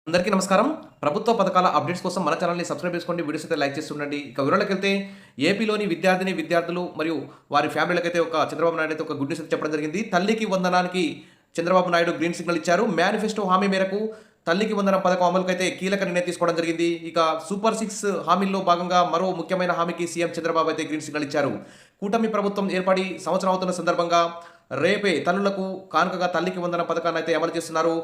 అందరికీ నమస్కారం. ప్రభుత్వ పథకాల అప్డేట్స్ కోసం మన ఛానల్‌ని సబ్స్క్రైబ్ చేసుకోండి. వీడియోస్ అయితే లైక్ చేసి ఉండండి. ఇక వివరాలకెళ్తే ఏపీలోని విద్యార్థులు మరియు వారి ఫ్యామిలీలకైతే చంద్రబాబు నాయుడు అయితే ఒక గుడ్ న్యూస్ అయితే చెప్పడం జరిగింది. తల్లికి వందనానికి చంద్రబాబు నాయుడు గ్రీన్ సిగ్నల్ ఇచ్చారు. మేనిఫెస్టో హామీ మేరకు తల్లికి వందనం పథకం అమలుకైతే కీలక నిర్ణయం తీసుకోవడం జరిగింది. ఇక సూపర్ 6 హామీల్లో భాగంగా మరో ముఖ్యమైన హామీకి సీఎం చంద్రబాబు అయితే గ్రీన్ సిగ్నల్ ఇచ్చారు. కూటమి ప్రభుత్వం ఏర్పడి సంవత్సరం అవుతున్న సందర్భంగా రేపే తల్లులకు కానుకగా తల్లికి వందనం పథకాన్ని అయితే అమలు చేస్తున్నారు.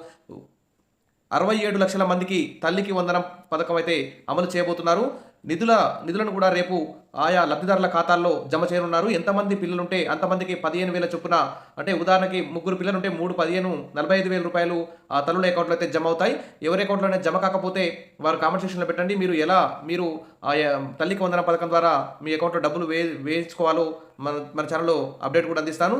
67 లక్షల మందికి తల్లికి వందనం పథకం అయితే అమలు చేయబోతున్నారు. నిధులను కూడా రేపు ఆయా లబ్ధిదారుల ఖాతాల్లో జమ చేయనున్నారు. ఎంతమంది పిల్లలుంటే అంతమందికి 15,000 చొప్పున, అంటే ఉదాహరణకి ముగ్గురు పిల్లలుంటే 3, 15, 45,000 రూపాయలు ఆ తల్లుల అకౌంట్లో అయితే జమ అవుతాయి. ఎవరి అకౌంట్లోనే జమ కాకపోతే వారు కామెంట్ సెక్షన్లో పెట్టండి. మీరు ఆయా తల్లికి వందనం పథకం ద్వారా మీ అకౌంట్లో డబ్బులు వేయించుకోవాలో మన ఛానల్లో అప్డేట్ కూడా అందిస్తాను.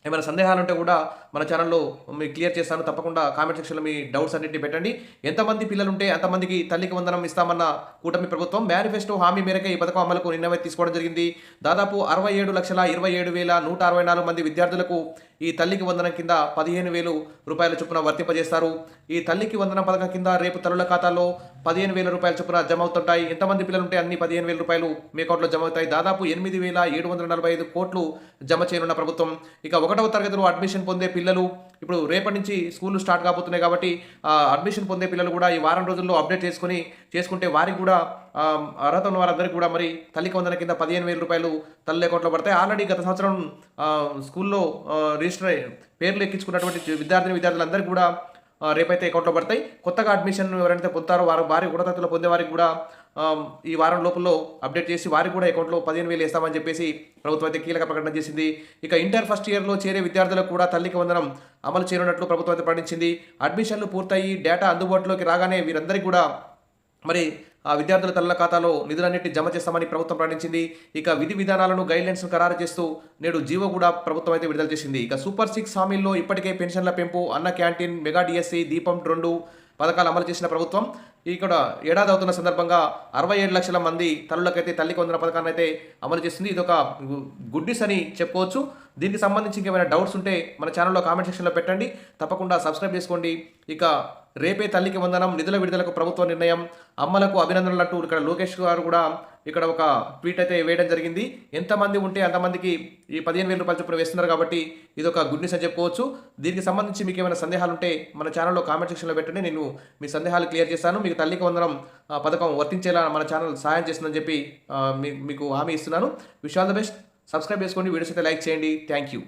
ఏమైనా సందేహాలు ఉంటే కూడా మన ఛానల్లో మీకు క్లియర్ చేస్తాను. తప్పకుండా కామెంట్ సెక్షన్లో మీ డౌట్స్ అన్నింటినీ పెట్టండి. ఎంతమంది పిల్లలు ఉంటే అంతమందికి తల్లికి వందనం ఇస్తామన్న కూటమి ప్రభుత్వం మేనిఫెస్టో హామీ మేరకే ఈ పథకం అమలుకు నిర్ణయం తీసుకోవడం జరిగింది. దాదాపు 67,27,164 మంది విద్యార్థులకు ఈ తల్లికి వందనం కింద 15,000 రూపాయల చొప్పున వర్తింపజేస్తారు. ఈ తల్లికి వందనం పథకం కింద రేపు తల్లుల ఖాతాలో 15,000 రూపాయల చొప్పున జమ అవుతుంటాయి. ఎంతమంది పిల్లలు ఉంటే అన్ని 15,000 రూపాయలు మీ అకౌంట్లో జమ అవుతాయి. దాదాపు 8,745 కోట్లు జమ చేయనున్న ప్రభుత్వం. ఇక 1వ తరగతిలో అడ్మిషన్ పొందే పిల్లలు, ఇప్పుడు రేపటి నుంచి స్కూళ్ళు స్టార్ట్ కాబోతున్నాయి కాబట్టి అడ్మిషన్ పొందే పిల్లలు కూడా ఈ వారం రోజుల్లో అప్డేట్ చేసుకుంటే వారికి కూడా అర్హత ఉన్న వారందరికీ కూడా మరి తల్లికి వందనం కింద 15,000 రూపాయలు తల్లి అకౌంట్లో పడతాయి. ఆల్రెడీ గత సంవత్సరం స్కూల్లో రిజిస్టర్ పేర్లు ఎక్కించుకున్నటువంటి విద్యార్థులందరికీ కూడా రేపైతే అకౌంట్లో పడతాయి. కొత్తగా అడ్మిషన్ ఎవరైతే పొందుతారో వారి గుణతత్తులు పొందే వారికి కూడా ఈ వారం లోపల అప్డేట్ చేసి వారికి కూడా అకౌంట్లో 15,000 వేస్తామని చెప్పేసి ప్రభుత్వం అయితే కీలక ప్రకటన చేసింది. ఇక ఇంటర్ ఫస్ట్ ఇయర్లో చేరే విద్యార్థులకు కూడా తల్లికి వందనం అమలు చేయనున్నట్లు ప్రభుత్వం అయితే ప్రకటించింది. అడ్మిషన్లు పూర్తయి డేటా అందుబాటులోకి రాగానే వీరందరికీ కూడా మరి ఆ విద్యార్థుల తల్లుల ఖాతాలో నిధులన్నింటినీ జమ చేస్తామని ప్రభుత్వం ప్రకటించింది. ఇక విధి విధానాలను గైడ్లైన్స్ను ఖరారు చేస్తూ నేడు జీవో కూడా ప్రభుత్వం అయితే విడుదల చేసింది. ఇక సూపర్ 6 హామీల్లో ఇప్పటికే పెన్షన్ల పెంపు, అన్న క్యాంటీన్, మెగా డిఎస్సి, దీపం 2 పథకాలు అమలు చేసిన ప్రభుత్వం ఇక్కడ ఏడాది అవుతున్న సందర్భంగా 67 లక్షల మంది తల్లులకైతే తల్లికి వందన పథకాన్ని అయితే అమలు చేస్తుంది. ఇది ఒక గుడ్ న్యూస్ అని చెప్పుకోవచ్చు. దీనికి సంబంధించి ఇంకేమైనా డౌట్స్ ఉంటే మన ఛానల్లో కామెంట్ సెక్షన్లో పెట్టండి. తప్పకుండా సబ్స్క్రైబ్ చేసుకోండి. ఇక రేపే తల్లికి వందనం, నిధుల విడుదలకు ప్రభుత్వ నిర్ణయం, అమ్మలకు అభినందనలు అంటూ ఇక్కడ లోకేష్ గారు కూడా ఇక్కడ ఒక ట్వీట్ అయితే వేయడం జరిగింది. ఎంతమంది ఉంటే అంతమందికి ఈ 15,000 రూపాయలు చొప్పున వేస్తున్నారు కాబట్టి ఇది ఒక గుడ్ న్యూస్ అని చెప్పుకోవచ్చు. దీనికి సంబంధించి మీకు ఏమైనా సందేహాలు ఉంటే మన ఛానల్లో కామెంట్ సెక్షన్లో పెట్టండి. నేను మీ సందేహాలు క్లియర్ చేస్తాను. మీకు తల్లికి వందనం పథకం వర్తించేలా మన ఛానల్ సహాయం చేస్తుందని చెప్పి మీకు హామీ ఇస్తున్నాను. Wish all the best. Subscribe చేసుకోండి. వీడియోస్ అయితే లైక్ చేయండి. Thank you.